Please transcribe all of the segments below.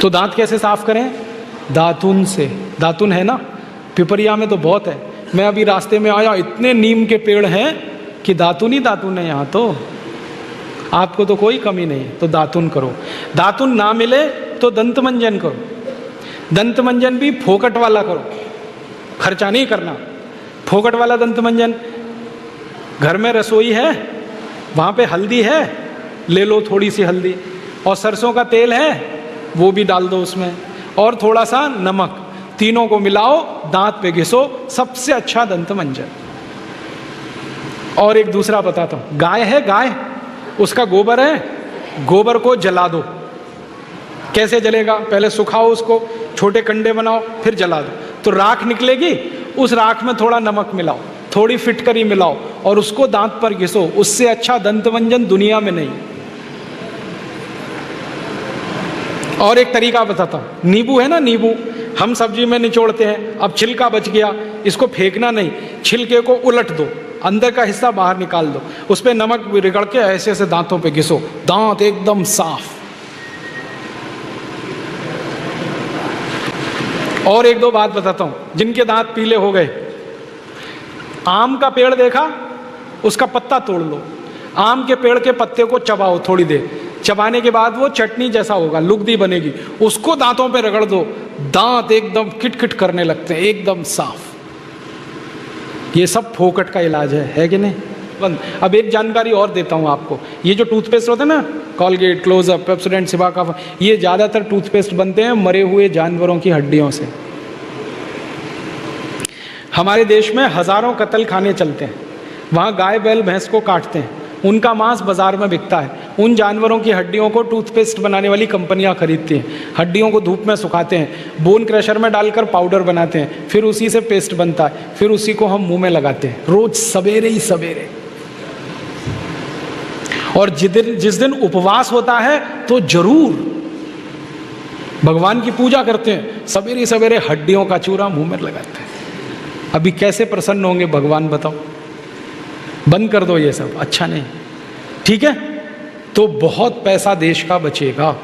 तो दांत कैसे साफ करें? दातुन से। दातुन है ना, पिपरिया में तो बहुत है। मैं अभी रास्ते में आया, इतने नीम के पेड़ हैं कि दातुन ही दातुन है यहाँ तो। आपको तो कोई कमी नहीं है, तो दातुन करो। दातुन ना मिले तो दंत मंजन करो। दंत मंजन भी फोकट वाला करो, खर्चा नहीं करना। फोकट वाला दंत मंजन, घर में रसोई है, वहाँ पे हल्दी है, ले लो थोड़ी सी हल्दी, और सरसों का तेल है वो भी डाल दो उसमें, और थोड़ा सा नमक, तीनों को मिलाओ, दांत पे घिसो, सबसे अच्छा दंत मंजन। और एक दूसरा बताता हूँ, गाय है, गाय, उसका गोबर है, गोबर को जला दो। कैसे जलेगा? पहले सुखाओ उसको, छोटे कंडे बनाओ, फिर जला दो, तो राख निकलेगी। उस राख में थोड़ा नमक मिलाओ, थोड़ी फिटकरी मिलाओ, और उसको दांत पर घिसो। उससे अच्छा दंत मंजन दुनिया में नहीं। और एक तरीका बताता हूं, नींबू है ना, नींबू हम सब्जी में निचोड़ते हैं, अब छिलका बच गया, इसको फेंकना नहीं, छिलके को उलट दो, अंदर का हिस्सा बाहर निकाल दो, उस पर नमक रगड़ के ऐसे ऐसे दांतों पे घिसो, दांत एकदम साफ। और एक दो बात बताता हूं, जिनके दांत पीले हो गए, आम का पेड़ देखा, उसका पत्ता तोड़ लो, आम के पेड़ के पत्ते को चबाओ थोड़ी देर, चबाने के बाद वो चटनी जैसा होगा, लुगदी बनेगी, उसको दांतों पे रगड़ दो, दांत एकदम किटकिट करने लगते हैं, एकदम साफ। ये सब फोकट का इलाज है कि नहीं? अब एक जानकारी और देता हूं आपको, ये जो टूथपेस्ट होता है ना, कॉलगेट, क्लोजअप, पेप्सोडेंट, सिबाका, ये ज़्यादातर टूथपेस्ट बनते हैं मरे हुए जानवरों की हड्डियों से। हमारे देश में हजारों कत्ल खाने चलते हैं, वहाँ गाय बैल भैंस को काटते हैं, उनका मांस बाजार में बिकता है, उन जानवरों की हड्डियों को टूथपेस्ट बनाने वाली कंपनियां खरीदती हैं, हड्डियों को धूप में सुखाते हैं, बोन क्रशर में डालकर पाउडर बनाते हैं, फिर उसी से पेस्ट बनता है, फिर उसी को हम मुंह में लगाते हैं रोज सवेरे ही सवेरे। और जिस दिन उपवास होता है तो जरूर भगवान की पूजा करते हैं, सवेरे सवेरे हड्डियों का चूरा मुंह में लगाते हैं। अभी कैसे प्रसन्न होंगे भगवान बताओ? बंद कर दो ये सब, अच्छा नहीं, ठीक है? तो बहुत पैसा देश का बचेगा।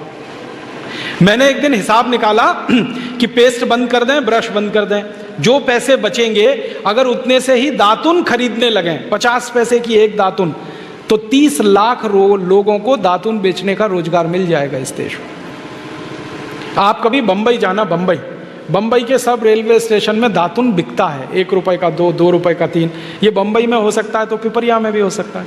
मैंने एक दिन हिसाब निकाला कि पेस्ट बंद कर दें, ब्रश बंद कर दें, जो पैसे बचेंगे अगर उतने से ही दातुन खरीदने लगें, 50 पैसे की एक दातुन, तो 30 लाख लोगों को दातुन बेचने का रोजगार मिल जाएगा इस देश में। आप कभी बंबई जाना, बंबई के सब रेलवे स्टेशन में दातुन बिकता है, 1 रुपए का 2, 2 रुपए का 3। ये बंबई में हो सकता है तो पिपरिया में भी हो सकता है।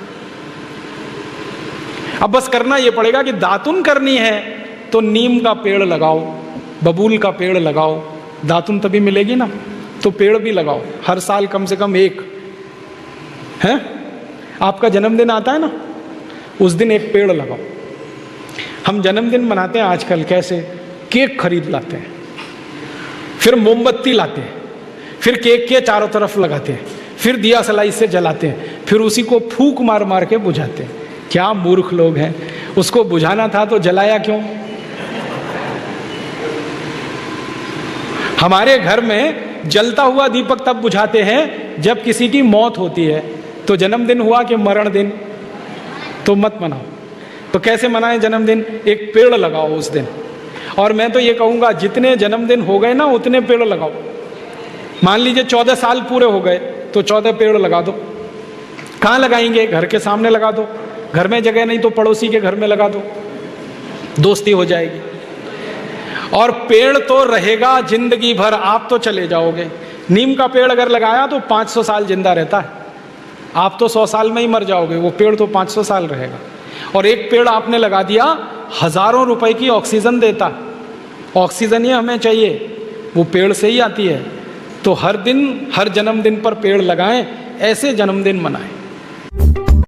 अब बस करना ये पड़ेगा कि दातुन करनी है तो नीम का पेड़ लगाओ, बबूल का पेड़ लगाओ, दातुन तभी मिलेगी ना। तो पेड़ भी लगाओ, हर साल कम से कम एक है। आपका जन्मदिन आता है ना, उस दिन एक पेड़ लगाओ। हम जन्मदिन मनाते हैं आजकल कैसे? केक खरीद लाते हैं, फिर मोमबत्ती लाते हैं, फिर केक के चारों तरफ लगाते हैं, फिर दिया सलाई से जलाते हैं, फिर उसी को फूंक मार मार के बुझाते हैं। क्या मूर्ख लोग हैं, उसको बुझाना था तो जलाया क्यों? हमारे घर में जलता हुआ दीपक तब बुझाते हैं जब किसी की मौत होती है। तो जन्मदिन हुआ कि मरण दिन? तो मत मनाओ। तो कैसे मनाएं जन्मदिन? एक पेड़ लगाओ उस दिन। और मैं तो ये कहूँगा, जितने जन्मदिन हो गए ना उतने पेड़ लगाओ। मान लीजिए 14 साल पूरे हो गए तो 14 पेड़ लगा दो। कहाँ लगाएंगे? घर के सामने लगा दो, घर में जगह नहीं तो पड़ोसी के घर में लगा दो, दोस्ती हो जाएगी। और पेड़ तो रहेगा जिंदगी भर, आप तो चले जाओगे। नीम का पेड़ अगर लगाया तो 500 साल जिंदा रहता है, आप तो 100 साल में ही मर जाओगे, वो पेड़ तो 500 साल रहेगा। और एक पेड़ आपने लगा दिया, हजारों रुपए की ऑक्सीजन देता है। ऑक्सीजन ही हमें चाहिए, वो पेड़ से ही आती है। तो हर दिन, हर जन्मदिन पर पेड़ लगाएं, ऐसे जन्मदिन मनाएं।